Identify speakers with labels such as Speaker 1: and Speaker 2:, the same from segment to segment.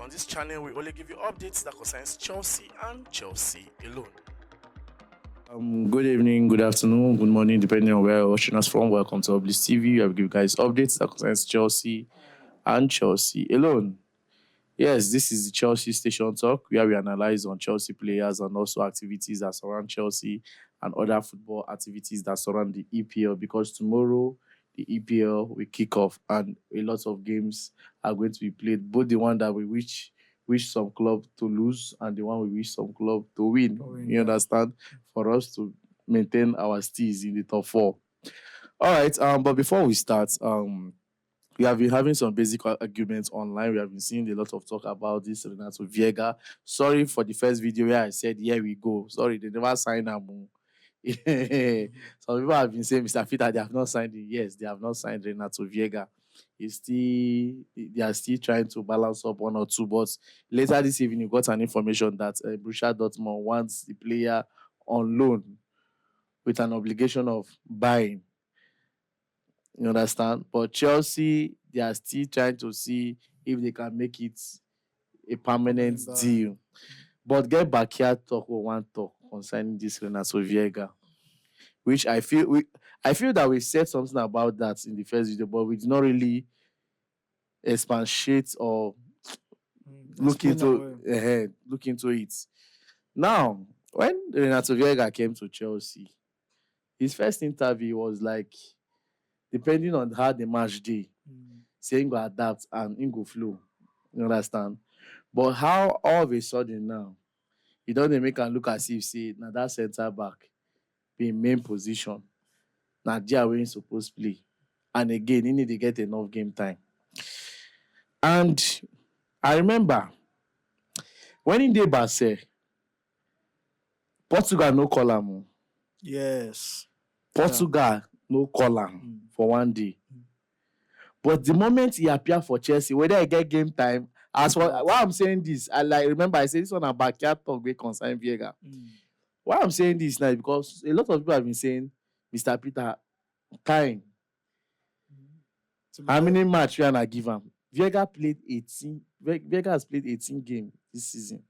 Speaker 1: On this channel, we only give you updates that concerns Chelsea and Chelsea alone. Good evening, good afternoon, good morning, depending on where you're watching us from. Welcome to Oblis TV. I will give you guys updates that concerns Chelsea and Chelsea alone. Yes, this is the Chelsea Station Talk, where we analyze on Chelsea players and also activities that surround Chelsea and other football activities that surround the EPL. Because tomorrow the EPL will kick off and a lot of games are going to be played. Both the one that we wish some club to lose and the one we wish some club to win. You understand? For us to maintain our steez in the top four. All right. But before we start, we have been having some basic arguments online. We have been seeing a lot of talk about this Renato Viega. Sorry for the first video where I said, here we go. Sorry, they never signed him. Some people have been saying, Mr. Fita, they have not signed him. Yes, they have not signed Renato Viega. They are still trying to balance up one or two. But later this evening, you got an information that Borussia Dortmund wants the player on loan with an obligation of buying. You understand? But Chelsea, they are still trying to see if they can make it a permanent deal. But get back here, talk or one talk concerning this Renato Viega, which I feel that we said something about that in the first video, but we did not really expatiate or look into it. Now, when Renato Viega came to Chelsea, his first interview was like, depending on how the match day, saying go adapt and in go flow. You understand? But how all of a sudden now, he doesn't make him look as if say now that centre back be main position. Now there where he's supposed to play. And again, he need to get enough game time. And I remember when he did Barca, Portugal no call him.
Speaker 2: Yes.
Speaker 1: Portugal no call him for one day. But the moment he appeared for Chelsea, whether he get game time, as for why I'm saying this, remember I said this one a backyard talk with concern Viega. Why I'm saying this now is because a lot of people have been saying, Mr. Peter, time. How many matches you gonna give him? Viega played 18. Viega has played 18 games this season.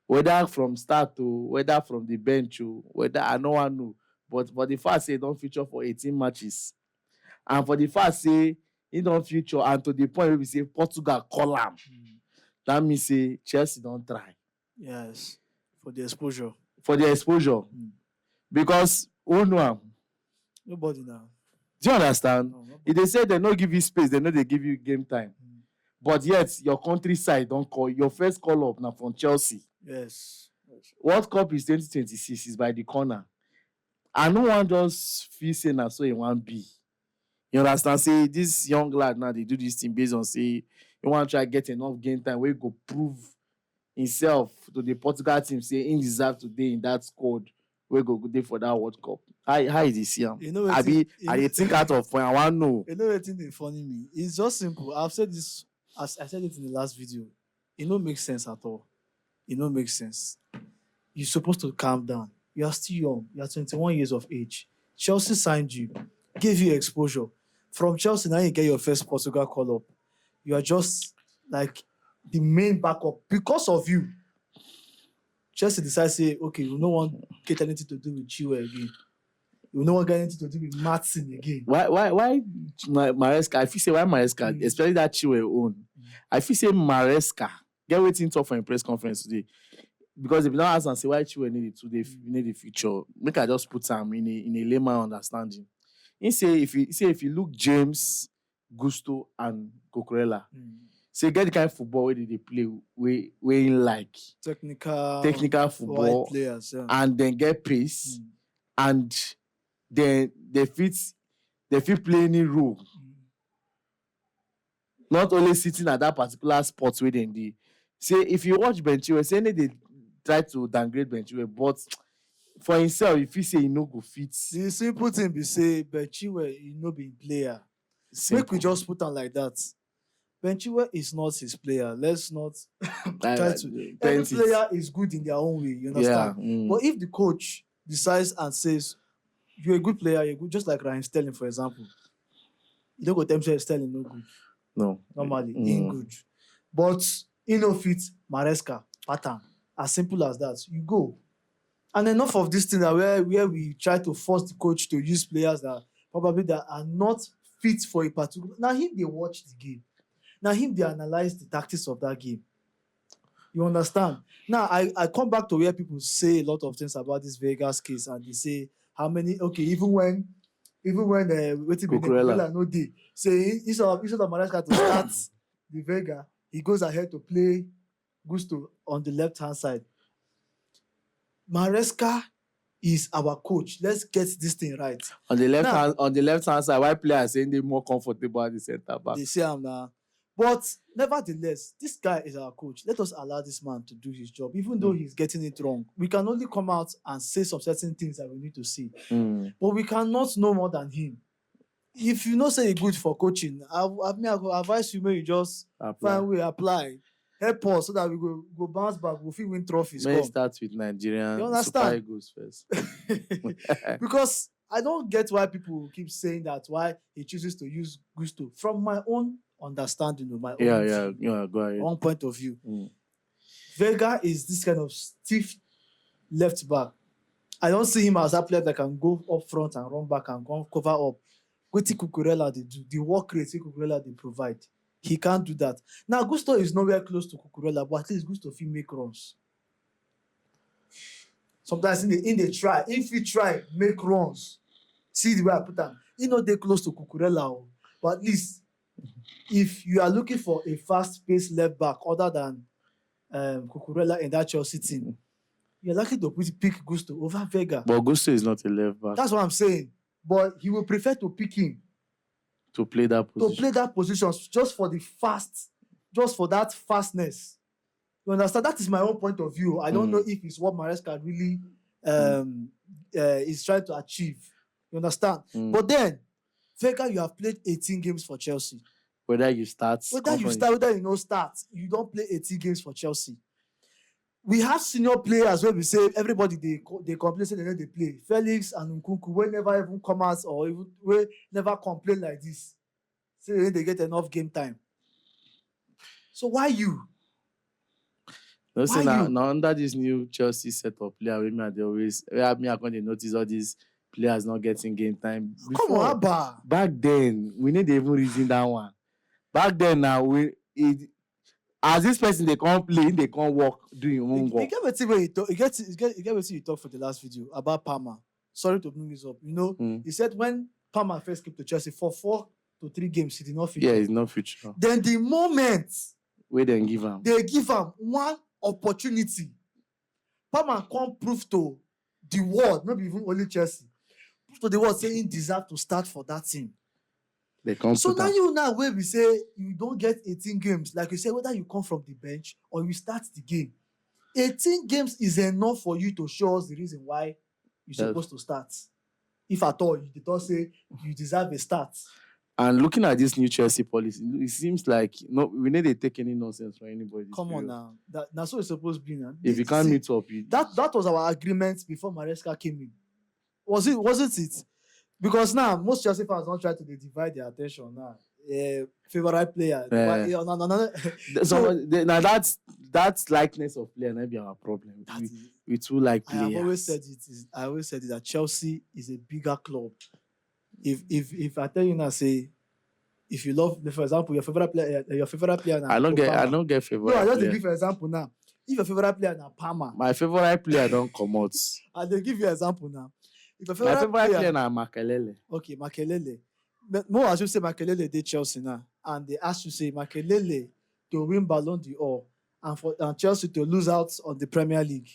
Speaker 1: Whether from start to whether from the bench or whether I no one know. But for the fact say don't feature for 18 matches. And for the fact say he don't feature and to the point where we say Portugal call him. That means say Chelsea don't try.
Speaker 2: Yes. For the exposure.
Speaker 1: Because who know him?
Speaker 2: Nobody now.
Speaker 1: Do you understand? No, if they say they don't give you space, they know they give you game time. But yet your countryside don't call your first call up now from Chelsea.
Speaker 2: Yes.
Speaker 1: World Cup is 2026 is by the corner. And no one just feel say now so in one B. You understand? Say this young lad now they do this thing based on say you want to try get enough game time where you go prove himself to the Portugal team say he deserve today in that squad where go there for that World Cup. How is this here?
Speaker 2: You know
Speaker 1: I think out of point. I want to know.
Speaker 2: You know what thing funny me? It's just simple. I've said this as I said it in the last video. It don't make sense at all. It don't make sense. You're supposed to calm down. You are still young. You are 21 years of age. Chelsea signed you, gave you exposure. From Chelsea, now you get your first Portugal call up. You are just like the main backup because of you. Chelsea decides say, okay, we no want get anything to do with Chilwell again. We no want get anything to do with Martin again.
Speaker 1: Why Maresca? I feel say why Maresca, especially that Chilwell own. I feel say Maresca get waiting talk for a press conference today. Because if you don't ask and say why Chilwell need it today, need the future, make I just put him in a layman understanding. He say if you look James, Gusto, and Cucurella, say get the kind of football where they play where in like technical football
Speaker 2: players, yeah.
Speaker 1: And then get pace and then they fit play any role. Not only sitting at that particular spot where they do. Say if you watch Ben Chilwell, say they try to downgrade Ben Chilwell, but for himself, if he say he no go fit.
Speaker 2: The simple thing be say Ben Chilwell he no be player. Simple. Make we just put on like that. Ben Chilwell is not his player. Let's not try to. Every player is good in their own way. You understand? Yeah. But if the coach decides and says you're a good player, you're good, just like Ryan Sterling, for example, you don't go tell him Sterling no good.
Speaker 1: No.
Speaker 2: Normally, he ain't good. But he no fit Maresca pattern. As simple as that. You go. And enough of this thing that where we try to force the coach to use players that probably that are not fit for a particular. Now him they watch the game. Now him they analyze the tactics of that game. You understand? Now I come back to where people say a lot of things about this Vegas case and they say how many even when waiting
Speaker 1: Cucurella.
Speaker 2: no day say instead of Maresca to start the Vega, he goes ahead to play Gusto on the left hand side. Maresca is our coach. Let's get this thing right.
Speaker 1: On the left hand side, why players saying they're more comfortable at the center back?
Speaker 2: They say I'm now. But nevertheless, this guy is our coach. Let us allow this man to do his job, even though he's getting it wrong. We can only come out and say some certain things that we need to see. But we cannot know more than him. If you know say you're good for coaching, I will advise you, maybe you just find way apply. Help us so that we go bounce back. We'll feel win trophies.
Speaker 1: May start with Nigerian Super Eagles first.
Speaker 2: Because I don't get why people keep saying that, why he chooses to use Gusto. From my own understanding, my own point of view. Vega is this kind of stiff left back. I don't see him as a player that can go up front and run back and go cover up. What Cucurella they do, the work rate Cucurella they provide. He can't do that. Now, Gusto is nowhere close to Cucurella, but at least Gusto will make runs. Sometimes in the try, if he try, make runs. See the way I put them. He not they close to Cucurella, but at least if you are looking for a fast-paced left back other than Cucurella in that Chelsea team, you're likely to pick Gusto over Vega.
Speaker 1: But Gusto is not a left back.
Speaker 2: That's what I'm saying. But he will prefer to pick him.
Speaker 1: To play that position.
Speaker 2: To play that position just for that fastness. You understand? That is my own point of view. I don't know if it's what Maresca really is trying to achieve. You understand? But then, Vega, you have played 18 games for Chelsea.
Speaker 1: Whether you start,
Speaker 2: whether you no start, you don't play 18 games for Chelsea. We have senior players where we say everybody they complain say they play. Felix and Nkunku will never even come out or even will never complain like this. Say they get enough game time. So why you?
Speaker 1: No, say now under this new Chelsea setup, player they always I'm going to notice all these players not getting game time. Before,
Speaker 2: come on, Abba.
Speaker 1: Back then, we need even reason that one. Back then now as this person they can't play, they can't work, doing your own work.
Speaker 2: You get what you talk for the last video about Palmer. Sorry to bring this up. You know, he said when Palmer first came to Chelsea for 4 to 3 games, he did not feature.
Speaker 1: Yeah, he's not feature.
Speaker 2: Then the moment
Speaker 1: they give
Speaker 2: him one opportunity, Palmer can't prove to the world, not even only Chelsea, prove to the world saying he deserves to start for that team. So now where we say you don't get 18 games, like you say, whether you come from the bench or you start the game, 18 games is enough for you to show us the reason why you're supposed to start. If at all, you don't say you deserve a start.
Speaker 1: And looking at this new Chelsea policy, it seems like we need to take any nonsense from anybody.
Speaker 2: Come on now. That's what it's supposed to be now.
Speaker 1: If you can't meet up,
Speaker 2: that was our agreement before Maresca came in. Wasn't it? Because now most Chelsea fans don't try to divide their attention now. Favorite player.
Speaker 1: Now that's likeness of player might be our problem. We too like players.
Speaker 2: I always said it that Chelsea is a bigger club. If I tell you now, say if you love, for example, your favorite player now.
Speaker 1: I don't get favorite.
Speaker 2: No, I just give you an example now. If your favorite player now Palmer.
Speaker 1: My favorite player don't come out.
Speaker 2: I will give you an example now.
Speaker 1: My favorite player now Makelele.
Speaker 2: Okay, Makelele. But more as you say Makelele did Chelsea now, and they asked you say Makelele to win Ballon d'Or and Chelsea to lose out on the Premier League,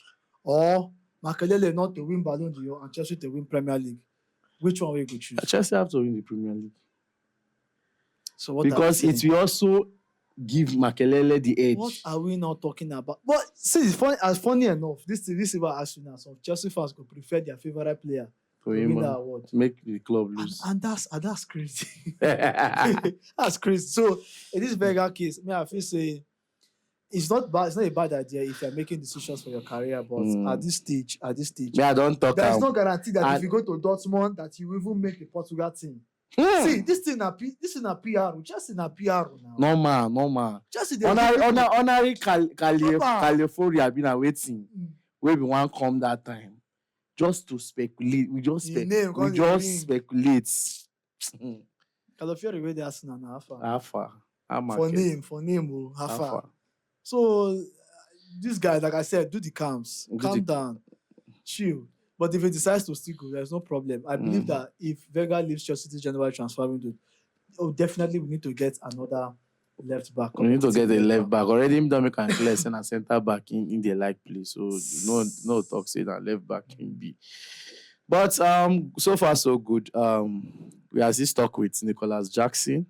Speaker 2: or Makelele not to win Ballon d'Or and Chelsea to win Premier League. Which one will you choose?
Speaker 1: Chelsea have to win the Premier League.
Speaker 2: So what?
Speaker 1: Because it will also give Makelele the edge.
Speaker 2: What are we not talking about? But see, it's funny enough. This is what I ask you now. Some Chelsea fans could prefer their favorite player to win that award.
Speaker 1: Make the club lose.
Speaker 2: And that's crazy. That's crazy. So in this Vega case, I feel say it's not bad. It's not a bad idea if you're making decisions for your career, but at this stage,
Speaker 1: yeah, don't talk.
Speaker 2: There's no guarantee that if you go to Dortmund, that you will even make the Portugal team. See, this thing na PR. Chelsea na PR now.
Speaker 1: Normal.
Speaker 2: Chelsea dey
Speaker 1: Honorary
Speaker 2: Papa.
Speaker 1: California been waiting. We be one come that time. Just to speculate. We just speculate.
Speaker 2: California wey dey Arsenal na
Speaker 1: How far?
Speaker 2: For name, how far? So this guy, like I said, do the calms. Calm down. Chill. But if he decides to still go, there's no problem. I believe that if Vega leaves Chelsea this January transfer window, definitely we need to get another left back.
Speaker 1: We need to get a left back. Already him don't make an clear and a centre back in the like place. So no talk say that left back can be. But so far so good. We are still stuck with Nicolas Jackson.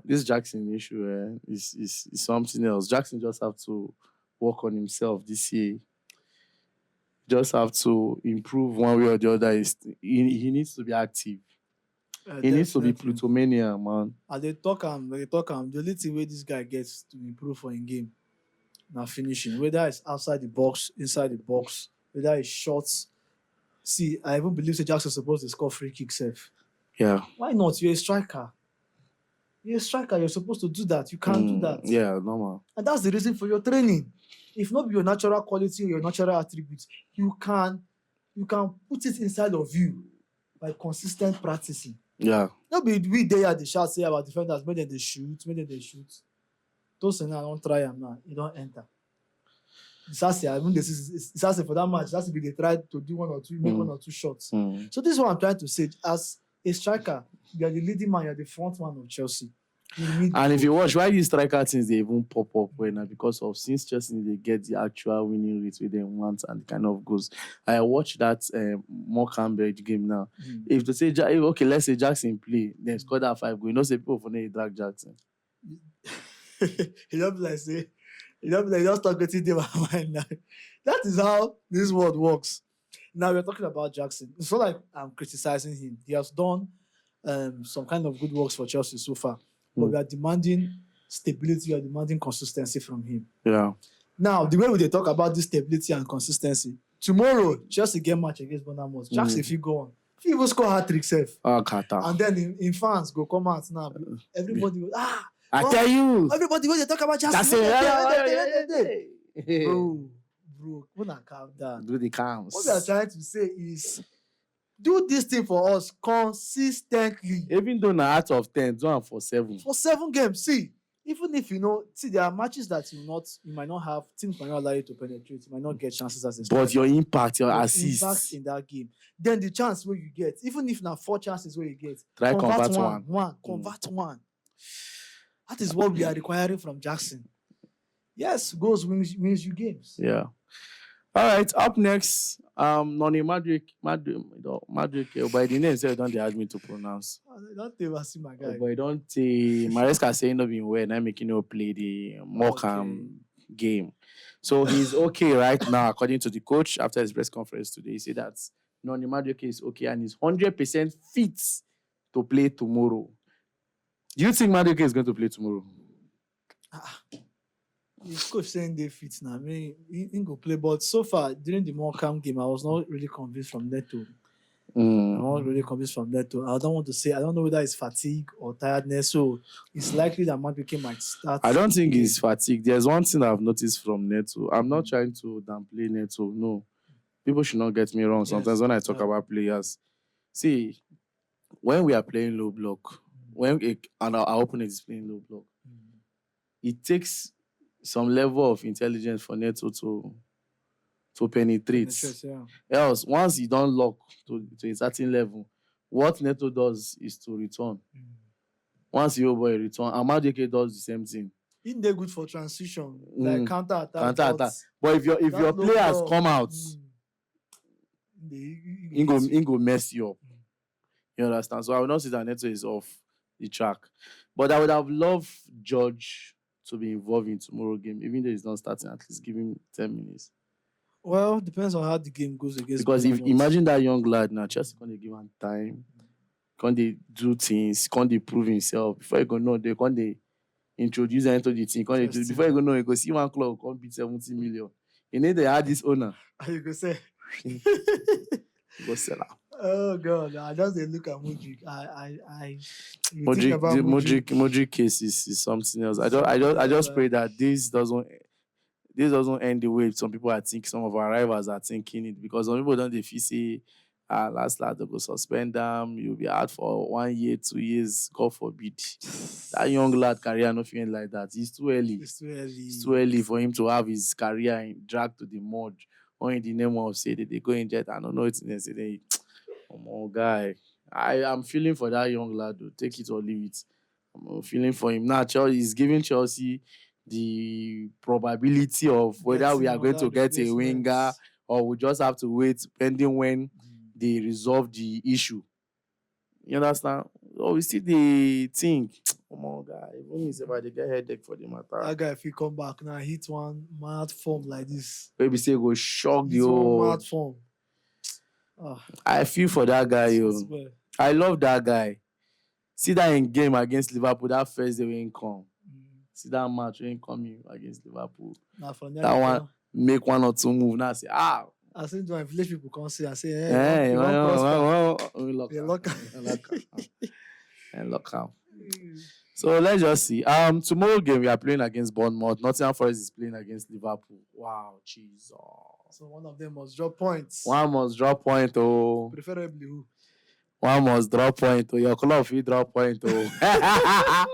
Speaker 1: This Jackson issue is something else. Jackson just have to work on himself this year. Just have to improve one way or the other. He needs to be active. He needs to be Plutomania, man.
Speaker 2: And they talk him. The only thing where this guy gets to improve for in game, now finishing. Whether it's outside the box, inside the box, whether it's shots. See, I even believe that Jackson's supposed to score free kick safe.
Speaker 1: Yeah.
Speaker 2: Why not? You're a striker. You're supposed to do that. You can't do that.
Speaker 1: Yeah, normal.
Speaker 2: And that's the reason for your training. If not your natural quality or your natural attributes, you can put it inside of you by consistent practicing.
Speaker 1: Yeah.
Speaker 2: No be we there at the shot say about defenders, make them they shoot. Those now don't try them now. You don't enter. It's for that match. That's if they try to do one or two, make one or two shots. So this is what I'm trying to say. As a striker, you are the leading man, you are the front man of Chelsea.
Speaker 1: And if you watch, why these striker things they even pop up when because of since Chelsea they get the actual winning rate with them want and the kind of goals. I watched that more Cambridge game now. If they say okay, let's say Jackson play, then score that 5 goals. You know, say people for they drag Jackson.
Speaker 2: You don't like say, just talk getting them mind now. That is how this world works. Now we're talking about Jackson. It's not like I'm criticizing him. He has done some kind of good works for Chelsea so far. But we are demanding stability, we are demanding consistency from him.
Speaker 1: Yeah.
Speaker 2: Now, the way we talk about this stability and consistency, tomorrow, Chelsea get match against Bournemouth. Jackson, if you go on, if you even score hat-trick safe. And then in fans go come out now. Everybody goes,
Speaker 1: I tell you.
Speaker 2: Everybody when they talk about Jackson. Bro, when I calm down.
Speaker 1: Do the calms.
Speaker 2: What we are trying to say is, do this thing for us consistently.
Speaker 1: Even though out of 10, do it for 7.
Speaker 2: For 7 games. See, even if there are matches that you might not have, teams might not allow you to penetrate, you might not get chances as a striker.
Speaker 1: But your impact, your assist.
Speaker 2: Impact in that game. Then the chance where you get, even if now 4 chances where you get,
Speaker 1: try convert one.
Speaker 2: Convert one. That is what we are requiring from Jackson. Yes, goals wins you games.
Speaker 1: Yeah. All right, up next, Noni Madueke, by the name say don't they ask me to pronounce.
Speaker 2: Don't ever see my guy.
Speaker 1: But don't Maresca saying not being well, now making you play the Morecambe game. So he's okay right now, according to the coach after his press conference today. He said that Noni Madueke is okay and he's 100% fit to play tomorrow. Do you think Madueke is going to play tomorrow?
Speaker 2: His coach saying they fit now. I mean, he go play, but so far during the Morecambe game, I was not really convinced from Neto. I'm not really convinced from Neto. I don't know whether it's fatigue or tiredness. So it's likely that Madueke might start.
Speaker 1: I don't think it's fatigue. There's one thing I've noticed from Neto. I'm not trying to downplay Neto. No, people should not get me wrong. Sometimes when I talk about players, see, when we are playing low block, and our opponent is playing low block, it takes some level of intelligence for Neto to penetrate. Else, once you don't lock to a certain level, what Neto does is to return. Once your boy return, Madueke does the same thing.
Speaker 2: Isn't they good for transition, like counter attack?
Speaker 1: But if your players come out, he go mess you up. You understand? So I will not say that Neto is off the track, but I would have loved George to be involved in tomorrow's game, even though he's not starting. At least give him 10 minutes.
Speaker 2: Well, depends on how the game goes against.
Speaker 1: Because imagine that young lad now, Chelsea can't give him time, can't they do things, can't they prove himself before you go know they can't they introduce him to the team, can't they do before you go know you go see one club can't beat 70 million. You need to add this owner.
Speaker 2: You go say.
Speaker 1: Go sell out.
Speaker 2: Oh God, I just dey look at Mudrik. You think about
Speaker 1: The
Speaker 2: Mudrik.
Speaker 1: Modric case is something else. I just pray that this doesn't end the way some people are thinking, some of our rivals are thinking it, because some people don't they feel say last they go suspend them, you'll be out for 1 year, 2 years, God forbid. That young lad career not feeling like that. It's too early.
Speaker 2: It's too early.
Speaker 1: It's too early for him to have his career dragged to the mud, or in the name of say that they go in jet. I don't know it's in say oh guy. I am feeling for that young lad to take it or leave it. I'm feeling for him. Now Chelsea is giving Chelsea the probability of whether we are going to get a winger or we just have to wait pending when they resolve the issue. You understand? So we see the thing. Come on, guy. Even if they get headache for the matter.
Speaker 2: That guy, if he come back now, hit one mad form like this.
Speaker 1: Maybe say go shock the
Speaker 2: Hit one
Speaker 1: whole.
Speaker 2: mad form.
Speaker 1: I feel for that guy, yo. I love that guy. See that in game against Liverpool, that first day we ain't come. See that match we ain't coming against Liverpool. That one make 1 or 2 moves. Now say,
Speaker 2: I see when village people come see and say,
Speaker 1: hey, lock out. So let's just see. Tomorrow game we are playing against Bournemouth. Nottingham Forest is playing against Liverpool. Wow, Jesus.
Speaker 2: So one of them must drop points.
Speaker 1: One must drop point, oh.
Speaker 2: Preferably who?
Speaker 1: One must drop point, oh. Your club will drop point, oh.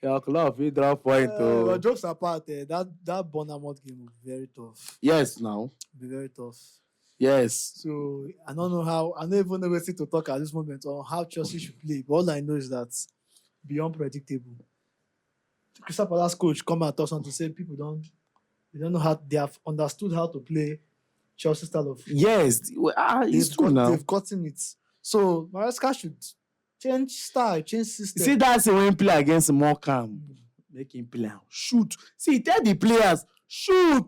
Speaker 1: Your club will drop point, oh.
Speaker 2: But jokes apart, that Bournemouth game was very tough.
Speaker 1: Yes, now.
Speaker 2: Be very tough.
Speaker 1: Yes.
Speaker 2: So I don't even know where to talk at this moment on how Chelsea should play. But all I know is that beyond predictable. Crystal Palace coach come and talk something to say people don't know how they have understood how to play Chelsea style of.
Speaker 1: Yes, it's true now.
Speaker 2: They've gotten it. So Maresca should change style, change system.
Speaker 1: See, that's when he play against Morecambe. Make him play. Shoot. See, tell the players, shoot.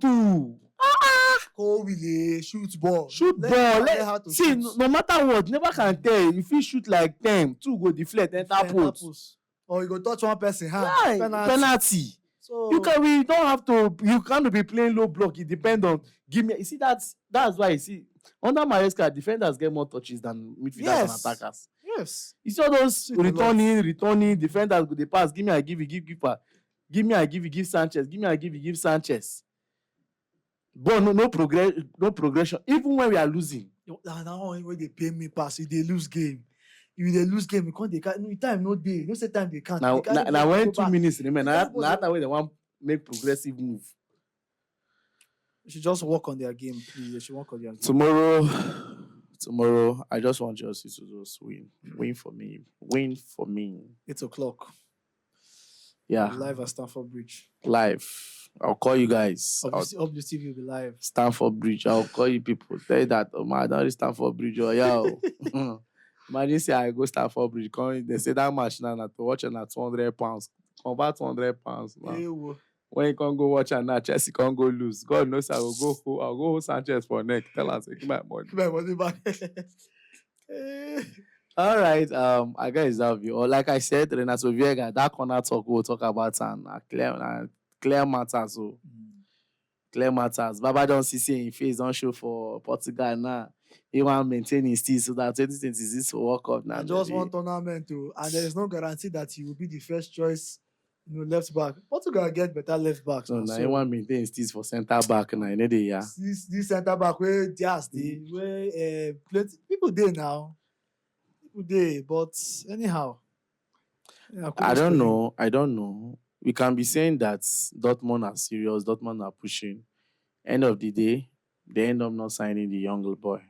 Speaker 2: Go Willie, shoot ball.
Speaker 1: Shoot ball. See, no matter what, never can tell. If you shoot like 10, 2 go deflect, enter post.
Speaker 2: Or you go touch one person hand.
Speaker 1: Yeah, penalty. So we don't have to. You can't be playing low block. It depends on. Give me. You see that's why you see under Maresca, defenders get more touches than midfielders and attackers.
Speaker 2: Yes.
Speaker 1: You see all those returning defenders with the pass. Give me, I give you, give keeper. Give me, I give you, give Sanchez. Give me, I give you, give Sanchez. But no progression. Even when we are losing.
Speaker 2: Now when they pay me pass, if they lose game. If they lose game, they can't. Time no day. No say time they can't.
Speaker 1: Now when 2 minutes remain, now way they want make progressive move.
Speaker 2: They should just work on their game, please. They should work on their game.
Speaker 1: Tomorrow, I just want Chelsea to just win. Win for me.
Speaker 2: 8:00.
Speaker 1: Yeah.
Speaker 2: Live at Stamford Bridge.
Speaker 1: Live. I'll call you guys.
Speaker 2: Obviously, TV will be live.
Speaker 1: Stamford Bridge. I'll call you people. Tell you that, I don't Stamford Bridge. Oh, yeah. Imagine say I go Stamford Bridge. They say that match now to watch it at £200. Convert £200 now. When you can't go watch and now Chelsea can't go lose. God knows I'll go hold Sanchez for neck. Tell us, give my money.
Speaker 2: Give my money back.
Speaker 1: All right. I guess that view. Or like I said, Renato Viega, that corner talk we'll talk about and clear matters. So clear matters. Baba don't see in face don't show for Portugal now. He want to maintain his team so that 2026 will work out now.
Speaker 2: And just one tournament too, and there is no guarantee that he will be the first choice. Left back. Portugal get better left backs.
Speaker 1: So now he want to maintain his team for centre back now.
Speaker 2: This centre back where just where people there now. People there, but anyhow.
Speaker 1: I don't know. We can be saying that Dortmund are serious. Dortmund are pushing. End of the day, they end up not signing the young boy.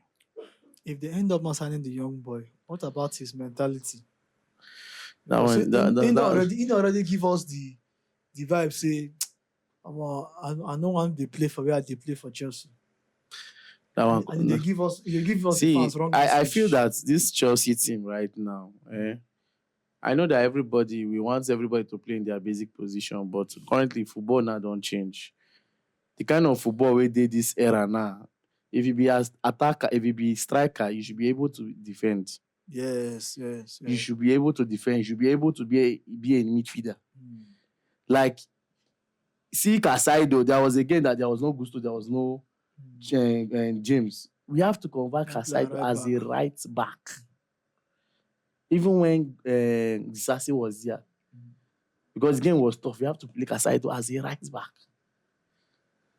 Speaker 2: If they end up not signing the young boy, what about his mentality? He already give us the vibe. Say, I know one they play for where they play for Chelsea.
Speaker 1: That one,
Speaker 2: and they give us
Speaker 1: see,
Speaker 2: fans wrong.
Speaker 1: I feel that this Chelsea team right now, I know that we want everybody to play in their basic position, but currently football now don't change. The kind of football we did this era now, if you be as attacker, if you be striker, you should be able to defend.
Speaker 2: Yes.
Speaker 1: You should be able to defend. You should be able to be a midfielder. Like, see Casaido, there was a game that there was no Gusto, there was no James. we have to convert
Speaker 2: And play
Speaker 1: Casado
Speaker 2: right
Speaker 1: as a
Speaker 2: back.
Speaker 1: right back. Even when Disasi was there, because the game was tough, we have to play Casado as a right back.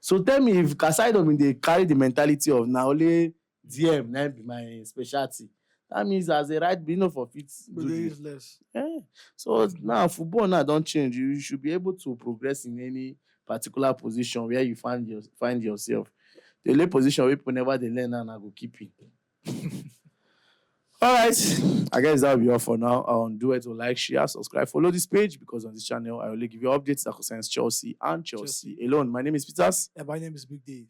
Speaker 1: So tell me, if Casado they carry the mentality of now only DM now be my specialty, that means as a right back, for fit
Speaker 2: But
Speaker 1: do
Speaker 2: they
Speaker 1: the
Speaker 2: use less.
Speaker 1: yeah. So now football now don't change. You should be able to progress in any particular position where you find yourself. The only position where people never they learn and I go keep it. All right, I guess that'll be all for now. Do it to like, share, subscribe, follow this page because on this channel I only give you updates that concerns Chelsea and Chelsea alone. My name is Peters.
Speaker 2: Yeah, my name is Big Dave.